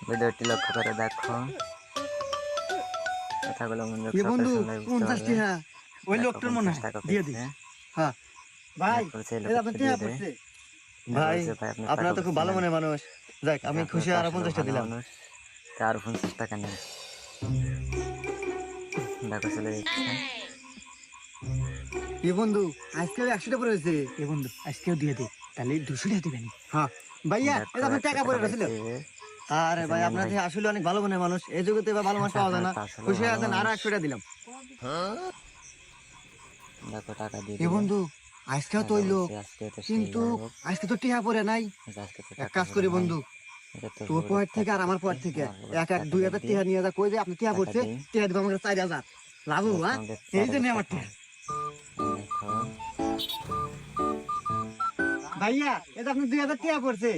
ভিডিওটি লক্ষ্য করে দেখো, কথাগুলো মনোযোগ এ সহকারে বন্ধু শুনলে বুঝতে 50 পারবে। টাকা ওই দেখো লোকটার মনে 50 হয় টাকা দিয়ে দি। পেয়েছে। হ্যাঁ ভাই বলছে এই এই আপনার লোকটা টাকা দিয়ে দে। পড়ছে। ভাই বলছে ভাই আপনার আপনারা টাকা তো খুব ভালো পাচ্ছিলেন, মনের মানুষ। যাক আমি আপনার খুশি, তো আরো আসলে 50টা ভালো দিলাম। মানুষ, তা আরো 50 টাকা নেই। দেখো চলে যাচ্ছে। এ বন্ধু আজকে 100টা পড়েছে। এ বন্ধু আজকেও দিয়ে দে, তাহলে 200 টাকা দিবেনি। হ্যাঁ ভাইয়া এই দেখো আপনার 100 টাকা টাকা পড়ে ছিল। পাইছে। আরে ভাই নেন আপনার ভাই, থেকে আসলে অনেক ভালো মনের মানুষ, এই যুগে তো এবার ভালো মানুষ পাওয়া যায় আপনার না। তো আসলে খুশি ভালো আছেন, আরো মানুষ। 100টা দিলাম। দেখো টাকা দিয়ে এ দিল। বন্ধু আজকেও তো হইলো, বলছে আজকে তো সেই কিন্তু যাই হোক, আজকে তো টাকা পড়ে নাই। আজকে তো এক টাকা কাজ পড়ে করি নাই। বন্ধু, এটা তো তোর ভোরের পয়েন্ট থেকে আর টাকা আমার থেকে, পয়েন্ট থেকে আমার এক টাকা 2000 দিয়ে টাকা নিয়ে যা, কই যে আপনি টাকা টাকা পড়ছে, দিই। টাকা দিব আমাকে 4000 লাভ হবো। হ্যাঁ তোমাদের এই যে 4000 নে আমার টাকা। টাকা। দেখো ভাইয়া এটা আপনি 2000 টাকা পড়ছে।